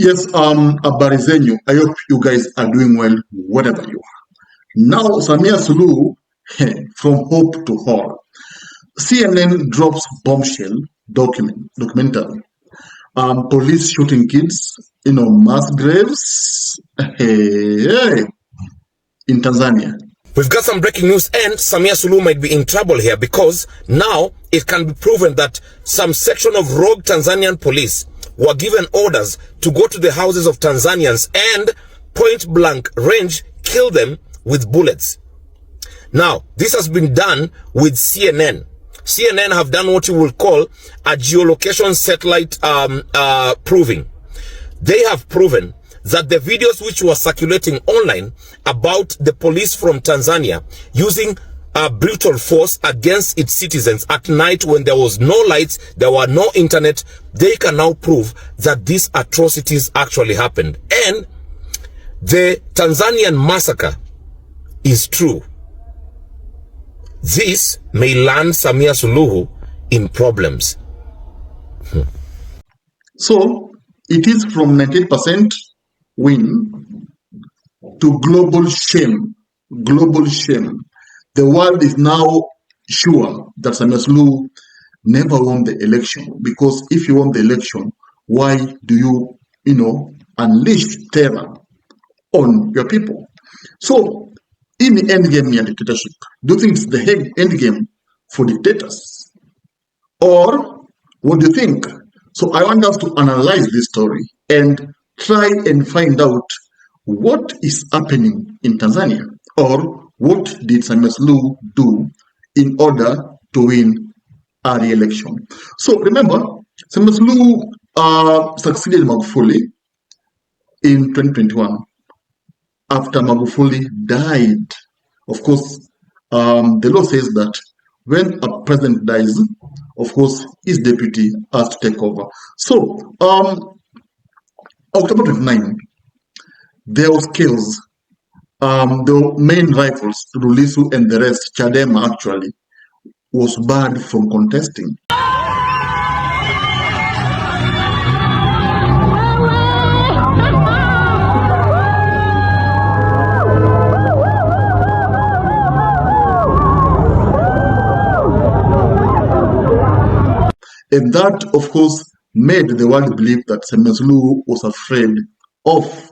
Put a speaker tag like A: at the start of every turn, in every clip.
A: Yes, habari zenyu. I hope you guys are doing well, whatever you are. Now, Samia Suluhu, from hope to horror. CNN drops bombshell documentary. Police shooting kids, mass graves, in Tanzania.
B: We've got some breaking news, and Samia Suluhu might be in trouble here because now it can be proven that some section of rogue Tanzanian police were given orders to go to the houses of Tanzanians and point blank range kill them with bullets. Now, this has been done with CNN. CNN have done what you will call a geolocation satellite proving. They have proven that the videos which were circulating online about the police from Tanzania using brutal force against its citizens at night when there was no lights, there were no internet, they can now prove that these atrocities actually happened. And the Tanzanian massacre is true. This may land Samia Suluhu in problems.
A: So, it is from 98% win to global shame. Global shame. The world is now sure that Samia Suluhu never won the election, because if you won the election, why do you, unleash terror on your people? So, in the end game near dictatorship, do you think it's the end game for dictators? Or what do you think? So I want us to analyze this story and try and find out what is happening in Tanzania, or what did Samia Suluhu do in order to win a re-election. So remember, Samia Suluhu succeeded Magufuli in 2021 after Magufuli died. Of course, the law says that when a president dies, of course, his deputy has to take over. So, October 29, there was chaos. The main rivals, Lulisu and the rest, Chadema actually, was barred from contesting. And that, of course, made the world believe that Samia Suluhu was afraid of,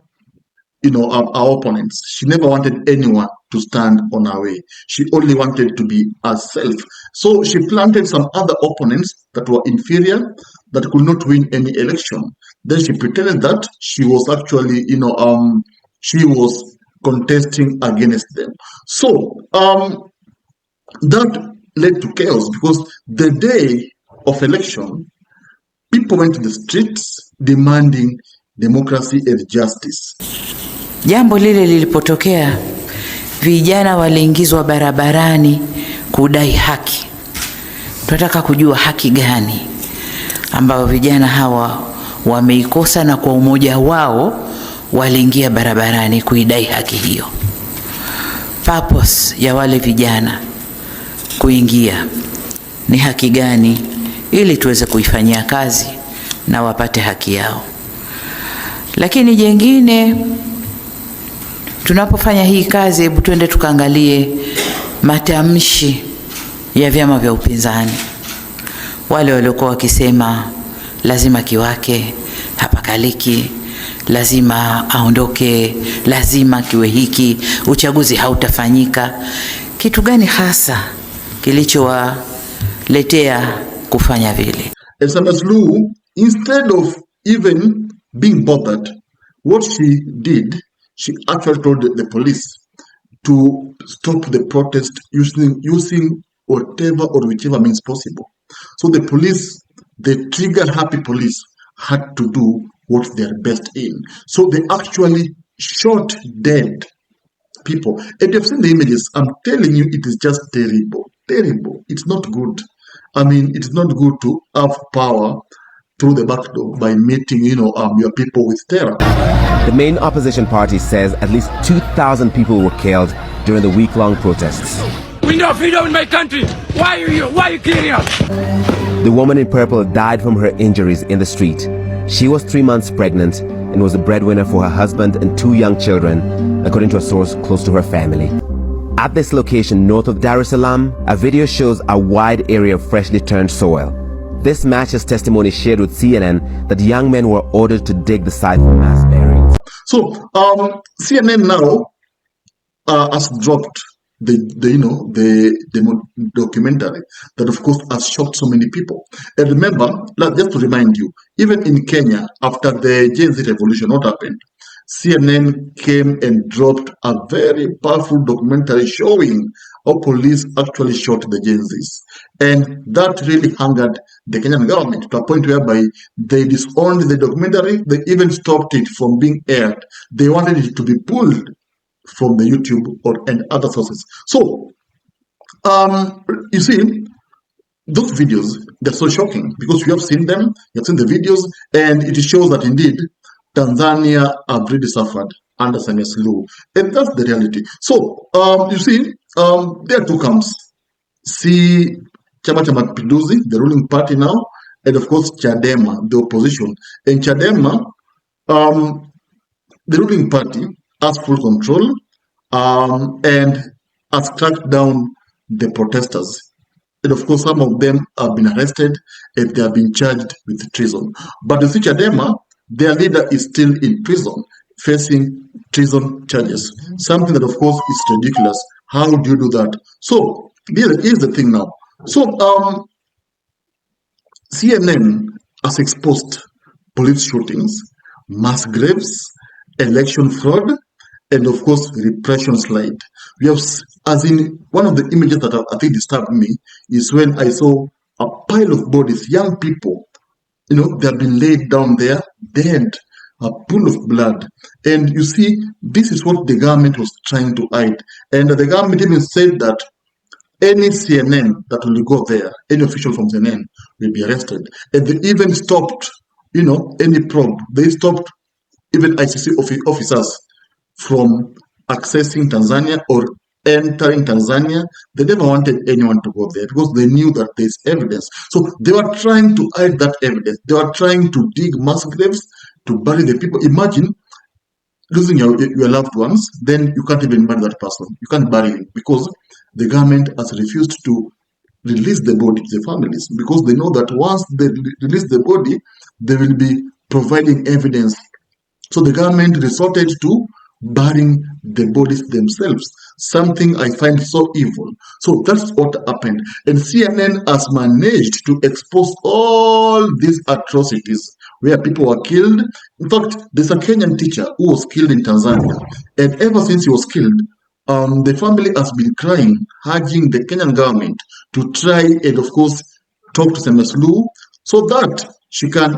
A: our opponents. She never wanted anyone to stand on her way. She only wanted to be herself. So she planted some other opponents that were inferior, that could not win any election. Then she pretended that she was actually, she was contesting against them. So that led to chaos, because the day of election, people went to the streets demanding democracy and justice.
C: Jambo lile lilipotokea, vijana waliingizwa barabarani kudai haki. Tunataka kujua haki gani ambao vijana hawa wameikosa, na kwa umoja wao waliingia barabarani kuidai haki hiyo. Purpose ya wale vijana kuingia ni haki gani, ili tuweze kuifanyia kazi na wapate haki yao. Lakini jengine, tunapofanya hii kazi, hebu tuende tukaangalie matamshi ya vyama vya upinzani. Wale waliokuwa wakisema lazima kiwake, hapakaliki, lazima aondoke, lazima kiwe hiki, uchaguzi hautafanyika. Kitu gani hasa kilichowaletea kufanya vile?
A: Samia Suluhu, instead of even being bothered, what she did, she actually told the police to stop the protest using whatever or whichever means possible. So the police, the trigger-happy police, had to do what they are best in. So they actually shot dead people. And you've seen the images. I'm telling you, it is just terrible. Terrible. It's not good. It's not good to have power through the back door by meeting, your people with terror.
D: The main opposition party says at least 2,000 people were killed during the week-long protests.
E: We know freedom in my country. Why are you killing us?
D: The woman in purple died from her injuries in the street. She was 3 months pregnant and was the breadwinner for her husband and 2 young children, according to a source close to her family. At this location north of Dar es Salaam, a video shows a wide area of freshly turned soil. This matches testimony shared with CNN that young men were ordered to dig the site for mass burials.
A: So CNN now has dropped the documentary that of course has shocked so many people. And remember, just to remind you, even in Kenya, after the Gen Z revolution, what happened? CNN came and dropped a very powerful documentary showing how police actually shot the Gen Zs. And that really angered the Kenyan government to a point whereby they disowned the documentary. They even stopped it from being aired. They wanted it to be pulled from the YouTube and other sources. So, you see, those videos, they're so shocking because you have seen them, you have seen the videos, and it shows that indeed Tanzania have really suffered under Samia Suluhu. And that's the reality. So, you see, there are two camps. See, Chama cha Mapinduzi, the ruling party now, and of course Chadema, the opposition. And Chadema, the ruling party, has full control and has cracked down the protesters. And of course, some of them have been arrested and they have been charged with treason. But you see, Chadema, their leader is still in prison, facing treason charges. Something that, of course, is ridiculous. How do you do that? So, here's the thing now. So, CNN has exposed police shootings, mass graves, election fraud, and of course, repression slide. We have, as in one of the images that I think disturbed me, is when I saw a pile of bodies, young people, they have been laid down there, dead, a pool of blood. And you see, this is what the government was trying to hide. And the government even said that any CNN that will go there, any official from CNN will be arrested. And they even stopped, any probe. They stopped even ICC officers from accessing Tanzania or entering Tanzania. They never wanted anyone to go there because they knew that there's evidence. So they were trying to hide that evidence. They were trying to dig mass graves to bury the people. Imagine losing your loved ones, then you can't even bury that person. You can't bury him because the government has refused to release the body to the families because they know that once they release the body, they will be providing evidence. So the government resorted to burying the bodies themselves, something I find so evil. So that's what happened. And CNN has managed to expose all these atrocities where people were killed. In fact, there's a Kenyan teacher who was killed in Tanzania. And ever since he was killed, the family has been crying, urging the Kenyan government to try and, of course, talk to Samia Suluhu so that she can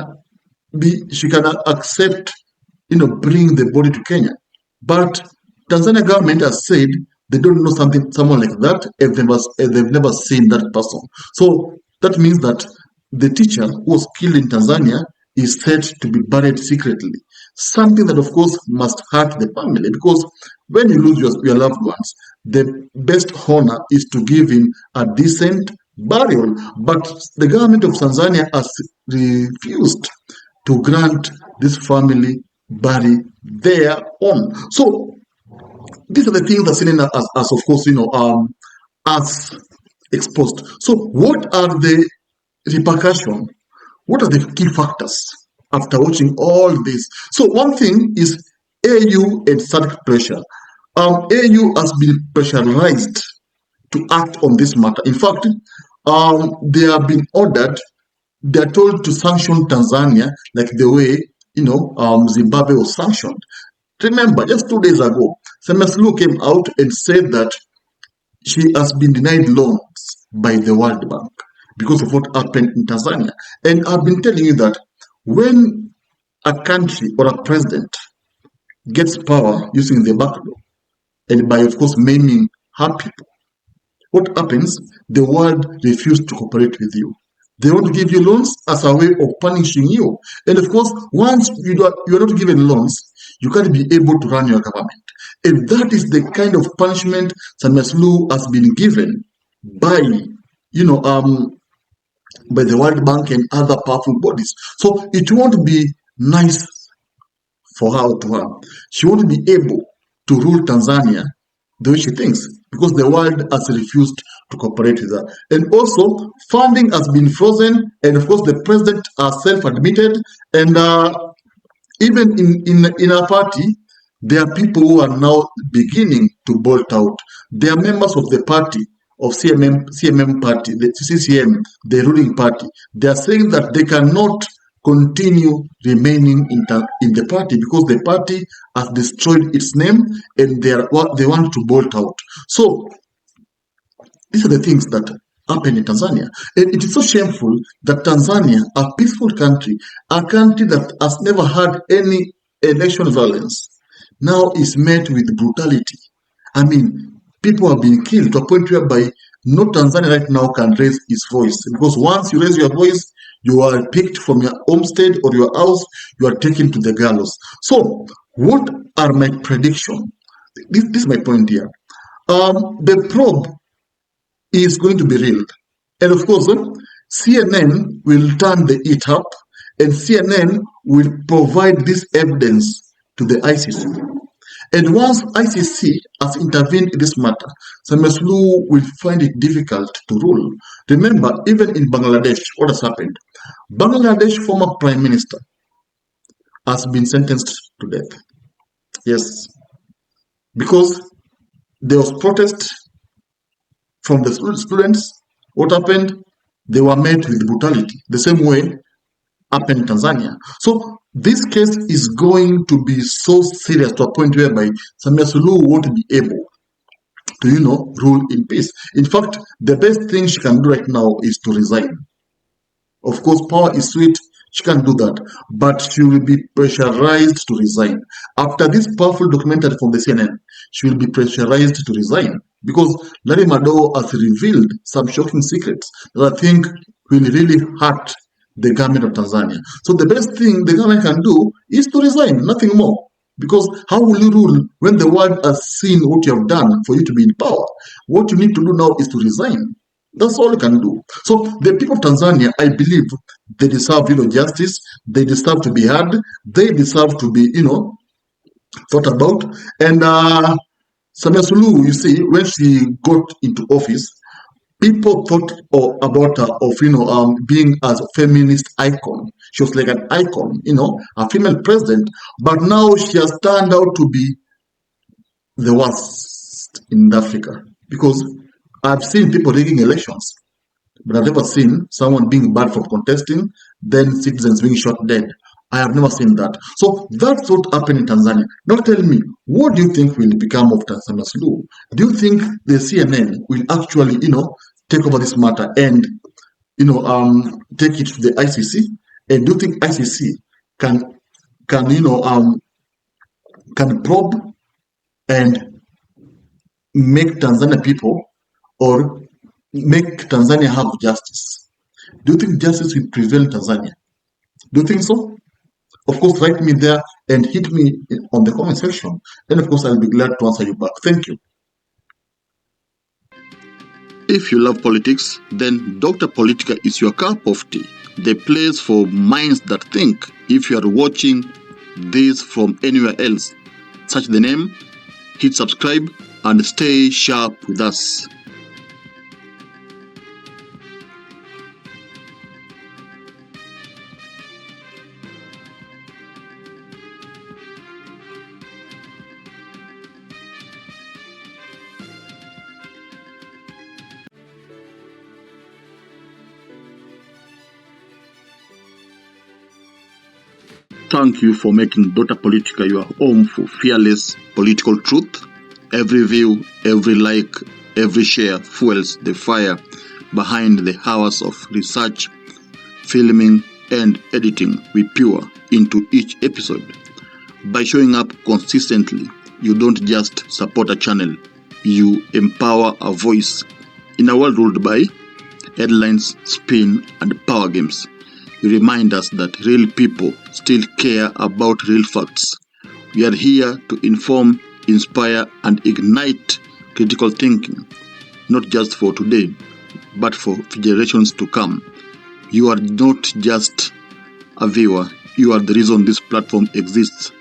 A: accept, bring the body to Kenya. But Tanzania government has said they don't know someone like that if they've never seen that person. So that means that the teacher who was killed in Tanzania is said to be buried secretly. Something that, of course, must hurt the family because when you lose your loved ones, the best honor is to give him a decent burial. But the government of Tanzania has refused to grant this family bury their own. So these are the things that CNN as of course, as exposed. So what are the repercussions? What are the key factors after watching all this? So one thing is AU and SADC pressure. AU has been pressurized to act on this matter. In fact, they have been ordered, they're told to sanction Tanzania like the way Zimbabwe was sanctioned. Remember, just 2 days ago, Samia Suluhu came out and said that she has been denied loans by the World Bank because of what happened in Tanzania. And I've been telling you that when a country or a president gets power using the back door, and by, of course, maiming her people, what happens? The world refuses to cooperate with you. They want to give you loans as a way of punishing you. And of course, once you are not given loans, you can't be able to run your government. And that is the kind of punishment Samia Suluhu has been given by, by the World Bank and other powerful bodies. So it won't be nice for her or to her. She won't be able to rule Tanzania the way she thinks because the world has refused to cooperate with her. And also, funding has been frozen, and of course, the president has self-admitted, and even in our party, there are people who are now beginning to bolt out. They are members of the party, of CMM party, the CCM, the ruling party. They are saying that they cannot continue remaining in the party because the party has destroyed its name and they want to bolt out. So these are the things that happen in Tanzania. And it is so shameful that Tanzania, a peaceful country, a country that has never had any election violence, now is met with brutality. I mean, people have been killed to a point whereby no Tanzania right now can raise its voice. Because once you raise your voice, you are picked from your homestead or your house, you are taken to the gallows. So, what are my predictions? This is my point here. The probe is going to be real. And of course, CNN will turn the heat up and CNN will provide this evidence to the ICC. And once ICC has intervened in this matter, Samia Suluhu will find it difficult to rule. Remember, even in Bangladesh, what has happened? Bangladesh former prime minister has been sentenced to death. Yes. Because there was protest from the students. What happened? They were met with brutality. The same way happened in Tanzania. So this case is going to be so serious to a point whereby Samia Suluhu won't be able to, rule in peace. In fact, the best thing she can do right now is to resign. Of course, power is sweet. She can do that, but she will be pressurized to resign. After this powerful documentary from the CNN, she will be pressurized to resign because Larry Madowo has revealed some shocking secrets that I think will really hurt the government of Tanzania. So the best thing the government can do is to resign, nothing more. Because how will you rule when the world has seen what you have done for you to be in power? What you need to do now is to resign. That's all you can do. So the people of Tanzania, I believe, they deserve, justice. They deserve to be heard. They deserve to be, thought about. And Samia Suluhu, you see, when she got into office, people thought about her of being as a feminist icon. She was like an icon, a female president. But now she has turned out to be the worst in Africa because I've seen people rigging elections, but I've never seen someone being banned from contesting, then citizens being shot dead. I have never seen that. So that's what happened in Tanzania. Now tell me, what do you think will become of Samia Suluhu? Do you think the CNN will actually, take over this matter and, take it to the ICC? And do you think ICC can probe and make Tanzania people or make Tanzania have justice? Do you think justice will prevail in Tanzania? Do you think so? Of course, write me there and hit me on the comment section. And of course, I'll be glad to answer you back. Thank you. If you love politics, then Dr. Politica is your cup of tea. The place for minds that think. If you are watching this from anywhere else, search the name, hit subscribe, and stay sharp with us. Thank you for making Dr. Politica your home for fearless political truth. Every view, every like, every share fuels the fire behind the hours of research, filming, and editing we pour into each episode. By showing up consistently, you don't just support a channel, you empower a voice. In a world ruled by headlines, spin, and power games, you remind us that real people still care about real facts. We are here to inform, inspire, and ignite critical thinking, not just for today, but for generations to come. You are not just a viewer, you are the reason this platform exists.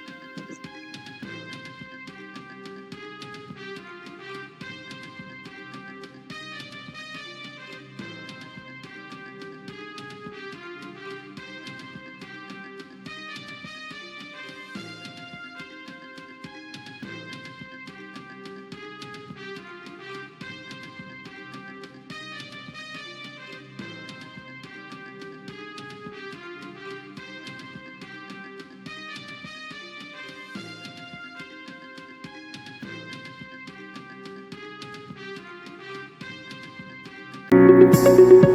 A: Peace.